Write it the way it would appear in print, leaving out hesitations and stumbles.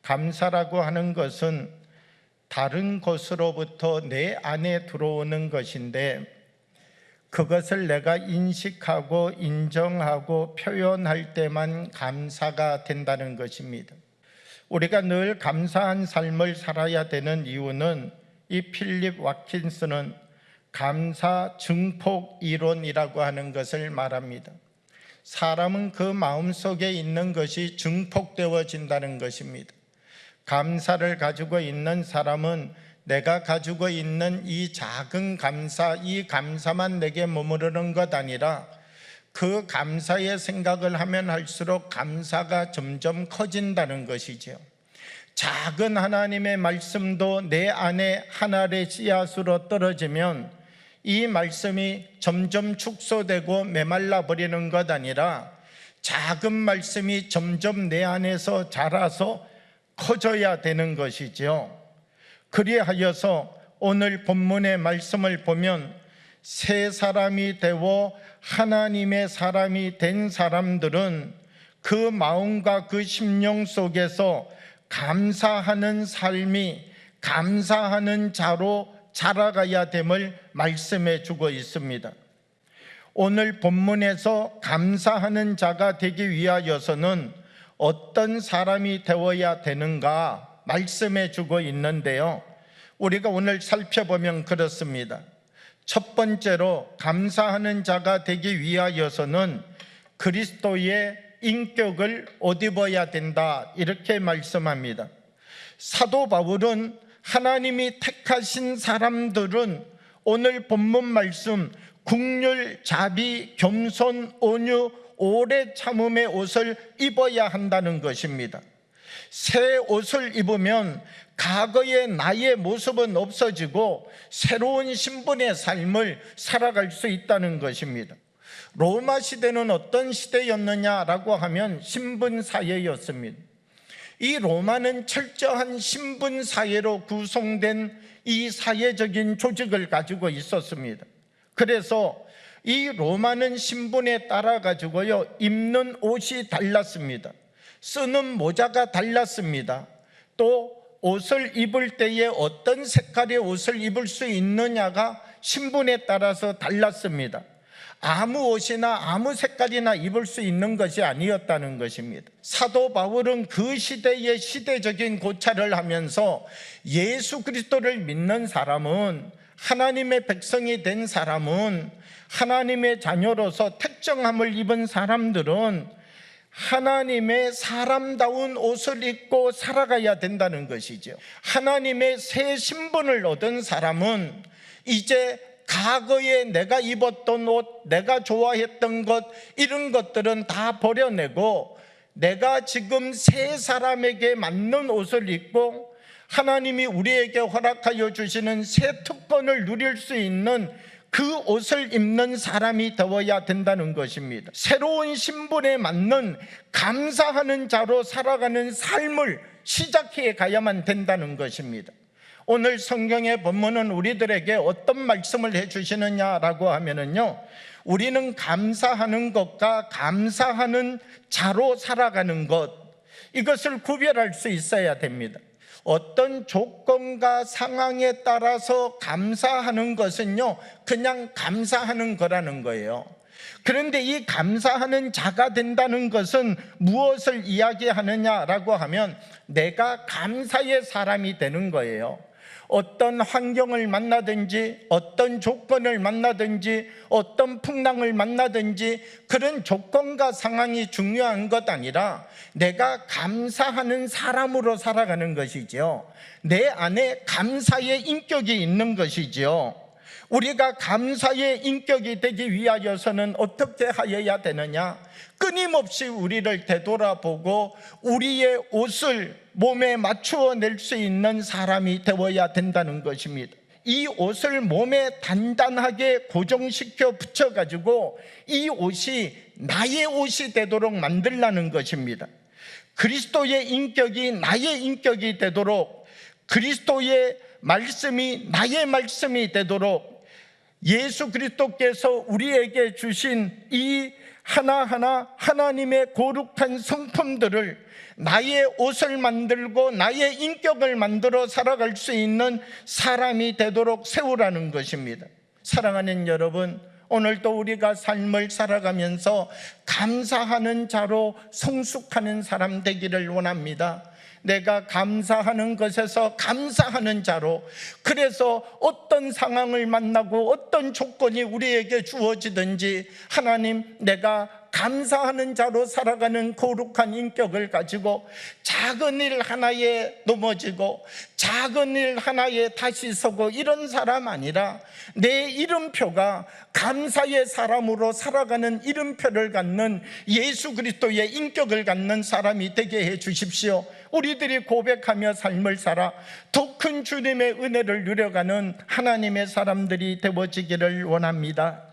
감사라고 하는 것은 다른 곳으로부터 내 안에 들어오는 것인데, 그것을 내가 인식하고 인정하고 표현할 때만 감사가 된다는 것입니다. 우리가 늘 감사한 삶을 살아야 되는 이유는, 이 필립 왓킨스는 감사 증폭 이론이라고 하는 것을 말합니다. 사람은 그 마음속에 있는 것이 증폭되어진다는 것입니다. 감사를 가지고 있는 사람은 내가 가지고 있는 이 작은 감사, 이 감사만 내게 머무르는 것 아니라 그 감사의 생각을 하면 할수록 감사가 점점 커진다는 것이죠. 작은 하나님의 말씀도 내 안에 하나의 씨앗으로 떨어지면 이 말씀이 점점 축소되고 메말라 버리는 것 아니라 작은 말씀이 점점 내 안에서 자라서 커져야 되는 것이죠. 그리하여서 오늘 본문의 말씀을 보면 새 사람이 되어 하나님의 사람이 된 사람들은 그 마음과 그 심령 속에서 감사하는 삶이 감사하는 자로 자라가야 됨을 말씀해 주고 있습니다. 오늘 본문에서 감사하는 자가 되기 위하여서는 어떤 사람이 되어야 되는가 말씀해 주고 있는데요, 우리가 오늘 살펴보면 그렇습니다. 첫 번째로 감사하는 자가 되기 위하여서는 그리스도의 인격을 옷 입어야 된다, 이렇게 말씀합니다. 사도 바울은 하나님이 택하신 사람들은 오늘 본문 말씀 긍휼, 자비, 겸손, 온유, 오래 참음의 옷을 입어야 한다는 것입니다. 새 옷을 입으면 과거의 나의 모습은 없어지고 새로운 신분의 삶을 살아갈 수 있다는 것입니다. 로마 시대는 어떤 시대였느냐라고 하면 신분사회였습니다. 이 로마는 철저한 신분사회로 구성된 이 사회적인 조직을 가지고 있었습니다. 그래서 이 로마는 신분에 따라 가지고요, 입는 옷이 달랐습니다. 쓰는 모자가 달랐습니다. 또 옷을 입을 때에 어떤 색깔의 옷을 입을 수 있느냐가 신분에 따라서 달랐습니다. 아무 옷이나 아무 색깔이나 입을 수 있는 것이 아니었다는 것입니다. 사도 바울은 그 시대의 시대적인 고찰을 하면서 예수 그리스도를 믿는 사람은, 하나님의 백성이 된 사람은, 하나님의 자녀로서 택정함을 입은 사람들은 하나님의 사람다운 옷을 입고 살아가야 된다는 것이죠. 하나님의 새 신분을 얻은 사람은 이제 과거에 내가 입었던 옷, 내가 좋아했던 것, 이런 것들은 다 버려내고 내가 지금 새 사람에게 맞는 옷을 입고 하나님이 우리에게 허락하여 주시는 새 특권을 누릴 수 있는 그 옷을 입는 사람이 되어야 된다는 것입니다. 새로운 신분에 맞는 감사하는 자로 살아가는 삶을 시작해 가야만 된다는 것입니다. 오늘 성경의 본문은 우리들에게 어떤 말씀을 해주시느냐라고 하면은요, 우리는 감사하는 것과 감사하는 자로 살아가는 것, 이것을 구별할 수 있어야 됩니다. 어떤 조건과 상황에 따라서 감사하는 것은요, 그냥 감사하는 거라는 거예요. 그런데 이 감사하는 자가 된다는 것은 무엇을 이야기하느냐라고 하면 내가 감사의 사람이 되는 거예요. 어떤 환경을 만나든지 어떤 조건을 만나든지 어떤 풍랑을 만나든지 그런 조건과 상황이 중요한 것 아니라 내가 감사하는 사람으로 살아가는 것이죠. 내 안에 감사의 인격이 있는 것이죠. 우리가 감사의 인격이 되기 위하여서는 어떻게 하여야 되느냐? 끊임없이 우리를 되돌아보고 우리의 옷을 몸에 맞추어 낼 수 있는 사람이 되어야 된다는 것입니다. 이 옷을 몸에 단단하게 고정시켜 붙여가지고 이 옷이 나의 옷이 되도록 만들라는 것입니다. 그리스도의 인격이 나의 인격이 되도록, 그리스도의 말씀이 나의 말씀이 되도록 예수 그리스도께서 우리에게 주신 이 하나하나 하나님의 거룩한 성품들을 나의 옷을 만들고 나의 인격을 만들어 살아갈 수 있는 사람이 되도록 세우라는 것입니다. 사랑하는 여러분, 오늘도 우리가 삶을 살아가면서 감사하는 자로 성숙하는 사람 되기를 원합니다. 내가 감사하는 것에서 감사하는 자로, 그래서 어떤 상황을 만나고 어떤 조건이 우리에게 주어지든지 하나님, 내가 감사하는 자로 살아가는 거룩한 인격을 가지고 작은 일 하나에 넘어지고 작은 일 하나에 다시 서고 이런 사람 아니라 내 이름표가 감사의 사람으로 살아가는 이름표를 갖는 예수 그리스도의 인격을 갖는 사람이 되게 해 주십시오. 우리들이 고백하며 삶을 살아 더 큰 주님의 은혜를 누려가는 하나님의 사람들이 되어지기를 원합니다.